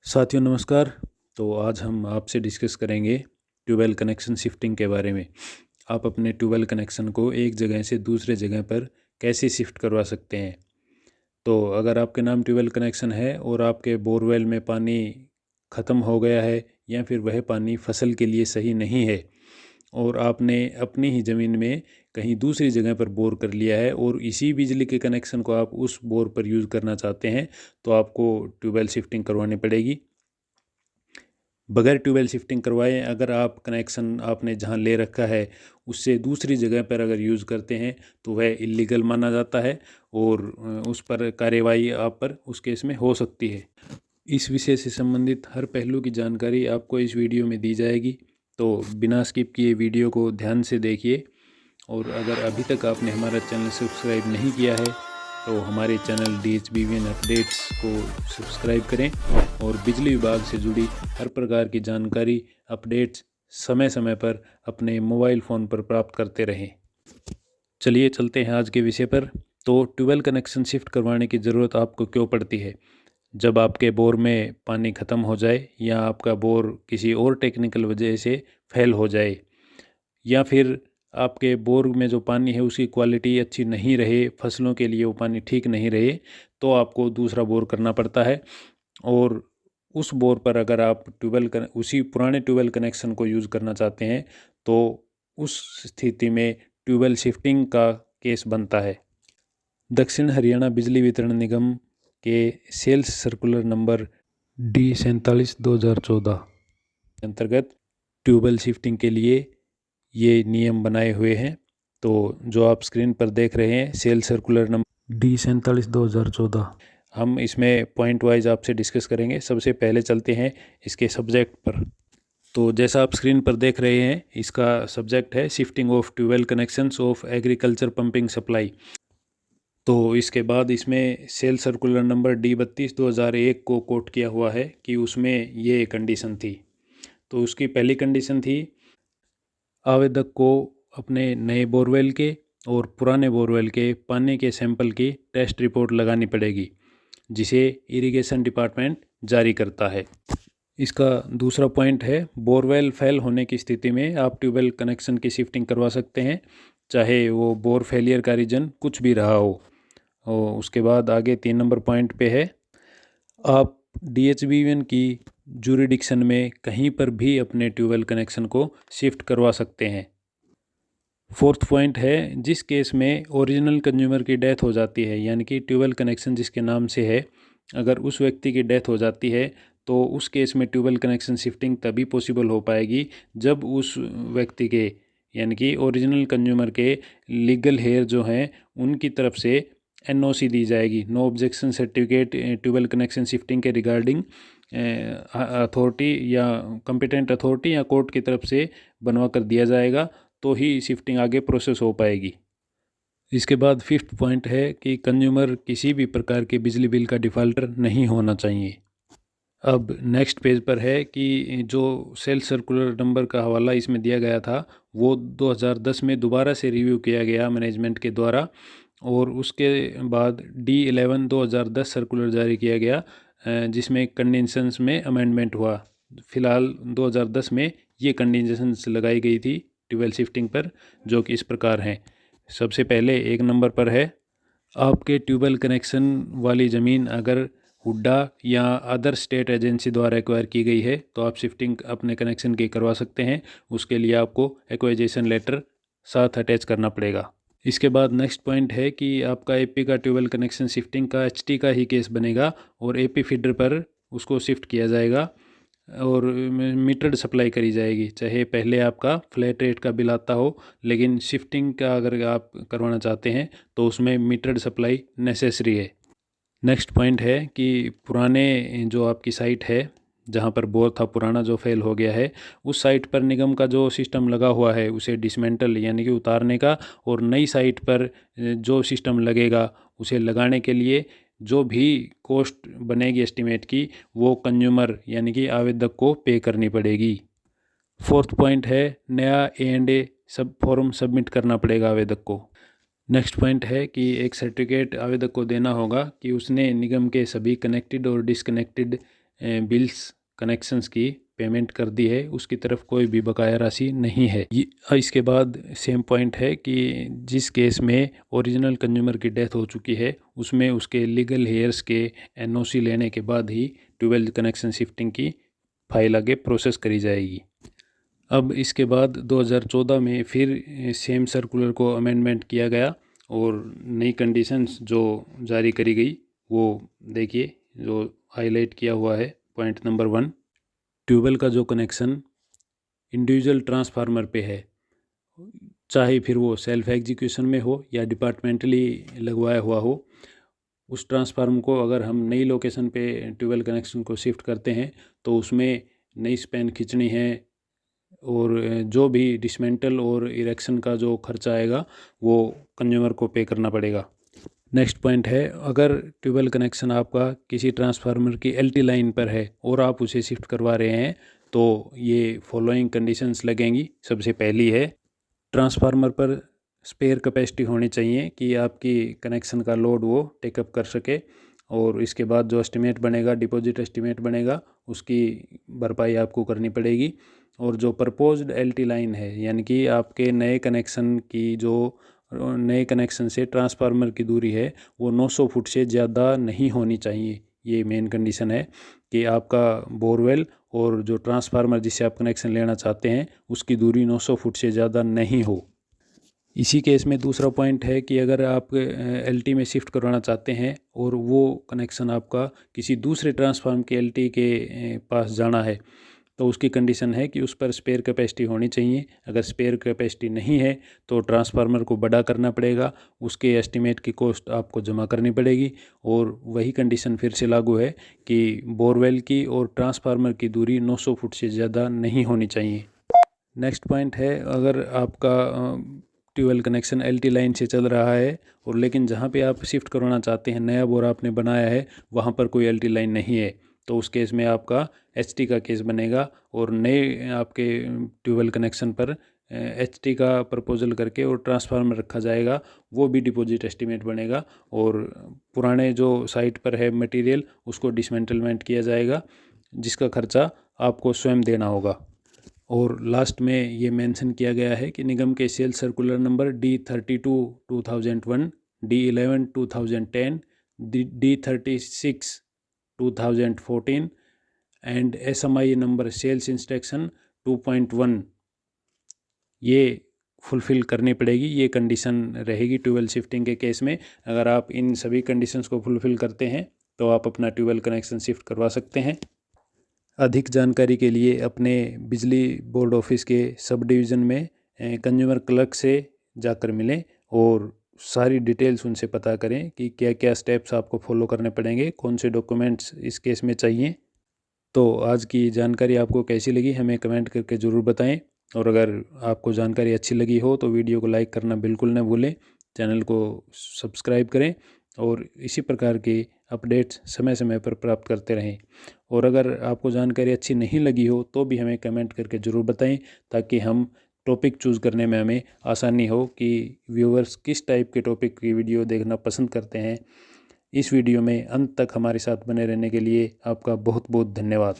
साथियों नमस्कार। तो आज हम आपसे डिस्कस करेंगे ट्यूबवेल कनेक्शन शिफ्टिंग के बारे में। आप अपने ट्यूबवेल कनेक्शन को एक जगह से दूसरे जगह पर कैसे शिफ्ट करवा सकते हैं। तो अगर आपके नाम ट्यूबवेल कनेक्शन है और आपके बोरवेल में पानी ख़त्म हो गया है या फिर वह पानी फसल के लिए सही नहीं है और आपने अपनी ही ज़मीन में कहीं दूसरी जगह पर बोर कर लिया है और इसी बिजली के कनेक्शन को आप उस बोर पर यूज़ करना चाहते हैं, तो आपको ट्यूबवेल शिफ्टिंग करवानी पड़ेगी। बगैर ट्यूबवेल शिफ्टिंग करवाए अगर आप कनेक्शन आपने जहां ले रखा है उससे दूसरी जगह पर अगर यूज़ करते हैं तो वह इलीगल माना जाता है और उस पर कार्यवाही आप पर उस केस में हो सकती है। इस विषय से संबंधित हर पहलू की जानकारी आपको इस वीडियो में दी जाएगी, तो बिना स्किप किए वीडियो को ध्यान से देखिए। और अगर अभी तक आपने हमारा चैनल सब्सक्राइब नहीं किया है तो हमारे चैनल DHBVN अपडेट्स को सब्सक्राइब करें और बिजली विभाग से जुड़ी हर प्रकार की जानकारी अपडेट्स समय समय पर अपने मोबाइल फ़ोन पर प्राप्त करते रहें। चलिए चलते हैं आज के विषय पर। तो ट्यूबवेल कनेक्शन शिफ्ट करवाने की ज़रूरत आपको क्यों पड़ती है? जब आपके बोर में पानी ख़त्म हो जाए या आपका बोर किसी और टेक्निकल वजह से फेल हो जाए या फिर आपके बोर में जो पानी है उसकी क्वालिटी अच्छी नहीं रहे, फसलों के लिए वो पानी ठीक नहीं रहे, तो आपको दूसरा बोर करना पड़ता है। और उस बोर पर अगर आप उसी पुराने ट्यूबवेल कनेक्शन को यूज़ करना चाहते हैं तो उस स्थिति में ट्यूबवेल शिफ्टिंग का केस बनता है। दक्षिण हरियाणा बिजली वितरण निगम के सेल्स सर्कुलर नंबर D47/2014 के अंतर्गत ट्यूबवेल शिफ्टिंग के लिए ये नियम बनाए हुए हैं। तो जो आप स्क्रीन पर देख रहे हैं सेल सर्कुलर नंबर D47/2014, हम इसमें पॉइंट वाइज आपसे डिस्कस करेंगे। सबसे पहले चलते हैं इसके सब्जेक्ट पर। तो जैसा आप स्क्रीन पर देख रहे हैं इसका सब्जेक्ट है shifting of tubewell connections of agriculture pumping supply. तो इसके बाद इसमें सेल सर्कुलर नंबर D32/2001 को कोट किया हुआ है कि उसमें ये कंडीशन थी। तो उसकी पहली कंडीशन थी आवेदक को अपने नए बोरवेल के और पुराने बोरवेल के पानी के सैंपल की टेस्ट रिपोर्ट लगानी पड़ेगी, जिसे इरिगेशन डिपार्टमेंट जारी करता है। इसका दूसरा पॉइंट है बोरवेल फेल होने की स्थिति में आप ट्यूबवेल कनेक्शन की शिफ्टिंग करवा सकते हैं, चाहे वो बोर फेलियर का रीजन कुछ भी रहा हो। और उसके बाद आगे 3 नंबर पॉइंट पे है आप DHBVN की जूरिडिक्शन में कहीं पर भी अपने ट्यूबवेल कनेक्शन को शिफ्ट करवा सकते हैं। फोर्थ पॉइंट है जिस केस में ओरिजिनल कंज्यूमर की डेथ हो जाती है, यानी कि ट्यूबवेल कनेक्शन जिसके नाम से है अगर उस व्यक्ति की डेथ हो जाती है तो उस केस में ट्यूबवेल कनेक्शन शिफ्टिंग तभी पॉसिबल हो पाएगी जब उस व्यक्ति के यानी कि ओरिजिनल कंज्यूमर के लीगल हेयर जो हैं उनकी तरफ से NOC दी जाएगी, no objection certificate tube well connection shifting के रिगार्डिंग अथॉरिटी या कॉम्पिटेंट अथॉरिटी या कोर्ट की तरफ से बनवा कर दिया जाएगा, तो ही शिफ्टिंग आगे प्रोसेस हो पाएगी। इसके बाद फिफ्थ पॉइंट है कि कंज्यूमर किसी भी प्रकार के बिजली बिल का डिफ़ॉल्टर नहीं होना चाहिए। अब नेक्स्ट पेज पर है कि जो सेल सर्कुलर नंबर का हवाला इसमें दिया गया था वो 2010 में दोबारा से रिव्यू किया गया मैनेजमेंट के द्वारा और उसके बाद D11/2010 सर्कुलर जारी किया गया जिसमें कंडीशंस में अमेंडमेंट हुआ। फ़िलहाल 2010 में ये कंडीशंस लगाई गई थी ट्यूबवेल शिफ्टिंग पर, जो कि इस प्रकार हैं। सबसे पहले 1 नंबर पर है आपके ट्यूबवेल कनेक्शन वाली ज़मीन अगर हुड्डा या अदर स्टेट एजेंसी द्वारा एक्वायर की गई है तो आप शिफ्टिंग अपने कनेक्शन की करवा सकते हैं। उसके लिए आपको एक्वाइजेशन लेटर साथ अटैच करना पड़ेगा। इसके बाद नेक्स्ट पॉइंट है कि आपका AP का ट्यूबवेल कनेक्शन शिफ्टिंग का HT का ही केस बनेगा और AP फीडर पर उसको शिफ्ट किया जाएगा और मीटर्ड सप्लाई करी जाएगी, चाहे पहले आपका फ्लैट रेट का बिल आता हो, लेकिन शिफ्टिंग का अगर आप करवाना चाहते हैं तो उसमें मीटर्ड सप्लाई नेसेसरी है। नेक्स्ट पॉइंट है कि पुराने जो आपकी साइट है जहाँ पर बोर था पुराना जो फेल हो गया है उस साइट पर निगम का जो सिस्टम लगा हुआ है उसे डिसमेंटल यानी कि उतारने का और नई साइट पर जो सिस्टम लगेगा उसे लगाने के लिए जो भी कॉस्ट बनेगी एस्टिमेट की वो कंज्यूमर यानी कि आवेदक को पे करनी पड़ेगी। फोर्थ पॉइंट है नया A&A सब फॉर्म सबमिट करना पड़ेगा आवेदक को। नेक्स्ट पॉइंट है कि एक सर्टिफिकेट आवेदक को देना होगा कि उसने निगम के सभी कनेक्टेड और डिसकनेक्टेड बिल्स कनेक्शंस की पेमेंट कर दी है, उसकी तरफ कोई भी बकाया राशि नहीं है। इसके बाद सेम पॉइंट है कि जिस केस में ओरिजिनल कंज्यूमर की डेथ हो चुकी है उसमें उसके लीगल हेयर्स के एनओसी लेने के बाद ही ट्यूबवेल कनेक्शन शिफ्टिंग की फाइल आगे प्रोसेस करी जाएगी। अब इसके बाद 2014 में फिर सेम सर्कुलर को अमेंडमेंट किया गया और नई कंडीशंस जो जारी करी गई वो देखिए, जो हाईलाइट किया हुआ है पॉइंट नंबर 1, ट्यूबवेल का जो कनेक्शन इंडिविजुअल ट्रांसफार्मर पे है, चाहे फिर वो सेल्फ एग्जीक्यूशन में हो या डिपार्टमेंटली लगवाया हुआ हो, उस ट्रांसफार्मर को अगर हम नई लोकेशन पे ट्यूबवेल कनेक्शन को शिफ्ट करते हैं तो उसमें नई स्पैन खींचनी है और जो भी डिसमेंटल और इरेक्शन का जो खर्चा आएगा वो कंज्यूमर को पे करना पड़ेगा। नेक्स्ट पॉइंट है, अगर ट्यूबवेल कनेक्शन आपका किसी ट्रांसफार्मर की एलटी लाइन पर है और आप उसे शिफ्ट करवा रहे हैं तो ये फॉलोइंग कंडीशंस लगेंगी। सबसे पहली है, ट्रांसफार्मर पर स्पेयर कैपेसिटी होनी चाहिए कि आपकी कनेक्शन का लोड वो टेकअप कर सके, और इसके बाद जो एस्टिमेट बनेगा, डिपॉजिट एस्टिमेट बनेगा, उसकी भरपाई आपको करनी पड़ेगी। और जो प्रपोज्ड एलटी लाइन है, यानी कि आपके नए कनेक्शन की जो नए कनेक्शन से ट्रांसफार्मर की दूरी है वो 900 फुट से ज़्यादा नहीं होनी चाहिए। ये मेन कंडीशन है कि आपका बोरवेल और जो ट्रांसफार्मर जिससे आप कनेक्शन लेना चाहते हैं उसकी दूरी 900 फुट से ज़्यादा नहीं हो। इसी केस में दूसरा पॉइंट है कि अगर आप एलटी में शिफ्ट करवाना चाहते हैं और वो कनेक्शन आपका किसी दूसरे ट्रांसफार्मर के एलटी के पास जाना है तो उसकी कंडीशन है कि उस पर स्पेयर कैपेसिटी होनी चाहिए। अगर स्पेयर कैपेसिटी नहीं है तो ट्रांसफार्मर को बड़ा करना पड़ेगा, उसके एस्टीमेट की कॉस्ट आपको जमा करनी पड़ेगी। और वही कंडीशन फिर से लागू है कि बोरवेल की और ट्रांसफार्मर की दूरी 900 फुट से ज़्यादा नहीं होनी चाहिए। नेक्स्ट पॉइंट है, अगर आपका ट्यूबवेल कनेक्शन एलटी लाइन से चल रहा है और लेकिन जहाँ पे आप शिफ्ट करवाना चाहते हैं, नया बोर आपने बनाया है, वहाँ पर कोई एलटी लाइन नहीं है, तो उस केस में आपका एचटी का केस बनेगा और नए आपके ट्यूबवेल कनेक्शन पर एचटी का प्रपोजल करके और ट्रांसफार्मर रखा जाएगा, वो भी डिपॉजिट एस्टीमेट बनेगा और पुराने जो साइट पर है मटेरियल उसको डिसमेंटलमेंट किया जाएगा, जिसका खर्चा आपको स्वयं देना होगा। और लास्ट में ये मेंशन किया गया है कि निगम के sale circular number D32/2001, D11/2010, D36/2014 and SMI number sales instruction 2.1 ये फुलफ़िल करनी पड़ेगी। ये कंडीशन रहेगी ट्यूबवेल शिफ्टिंग के केस में। अगर आप इन सभी कंडीशंस को फुलफ़िल करते हैं तो आप अपना ट्यूबवेल कनेक्शन शिफ्ट करवा सकते हैं। अधिक जानकारी के लिए अपने बिजली बोर्ड ऑफिस के सब डिवीज़न में कंज्यूमर क्लर्क से जाकर मिलें और सारी डिटेल्स उनसे पता करें कि क्या क्या स्टेप्स आपको फॉलो करने पड़ेंगे, कौन से डॉक्यूमेंट्स इस केस में चाहिए। तो आज की जानकारी आपको कैसी लगी हमें कमेंट करके ज़रूर बताएं, और अगर आपको जानकारी अच्छी लगी हो तो वीडियो को लाइक करना बिल्कुल न भूलें, चैनल को सब्सक्राइब करें और इसी प्रकार की अपडेट्स समय समय पर प्राप्त करते रहें। और अगर आपको जानकारी अच्छी नहीं लगी हो तो भी हमें कमेंट करके ज़रूर बताएं, ताकि हम टॉपिक चूज़ करने में हमें आसानी हो कि व्यूअर्स किस टाइप के टॉपिक की वीडियो देखना पसंद करते हैं। इस वीडियो में अंत तक हमारे साथ बने रहने के लिए आपका बहुत बहुत धन्यवाद।